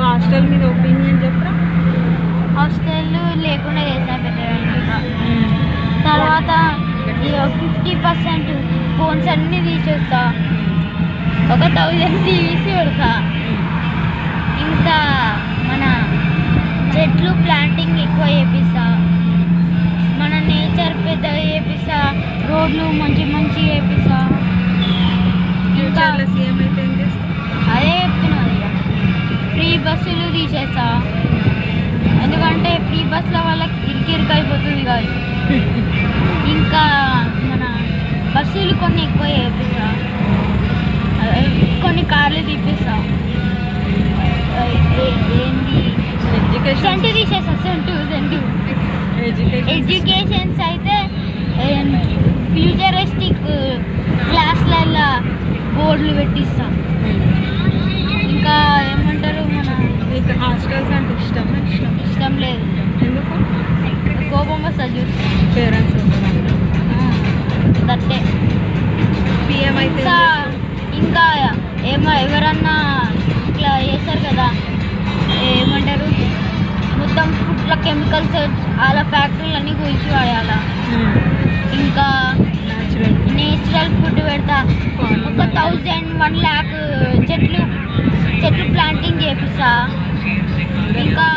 Hostel మీద opinion చెప్పరా? Hostel లేకుండా చేసినా బెటర్. తర్వాత 50% ఫోన్స్ అన్నీ తీసేస్తా, ఒక 1000 టీవీస్ పెడతా. ఇంకా మన చెట్లు ప్లాంటింగ్ ఎక్కువ చేపిస్తా, మన నేచర్ పెద్దగా చేపిస్తా, రోడ్లు మంచి మంచి చేపిస్తా. ఇంకా సీఎం అయితే ఏం చేస్తా? అదే చెప్తున్నది, ఇక ఫ్రీ బస్సులు తీసేస్తా. ఎందుకంటే ఫ్రీ బస్సుల వాళ్ళకి ఇరికిరికి అయిపోతుంది కాదు. ఇంకా మన బస్సులు కొన్ని ఎక్కువ చేపిస్తా, కొన్ని కార్లు తీపిస్తా. ఏంటి సెంటు తీసేస్తా, సెంటు ఎడ్యుకేషన్స్ అయితే ఫ్యూచరిస్టిక్ క్లాస్లలో బోర్డులు పెట్టిస్తా. ఇంకా ఏమంటారు, మన మీకు హాస్టల్స్ అంటే ఇష్టం లేదు. ఎందుకు? కోపం వస్తుంది చూసి. పేరెంట్స్ దట్టే. పిఎం అయితే ఇంకా ఎవరన్నా ఇట్లా చేస్తారు కదా, ఏమంటారు, మొత్తం ఫుడ్ల కెమికల్స్ అలా ఫ్యాక్టరీలు అన్నీ కూల్చి పడేయాల. ఇంకా నేచురల్ ఫుడ్ పెడతా, ఒక 1000-1 lakh చెట్లు ప్లాంటింగ్ చేపిస్తా. ఇంకా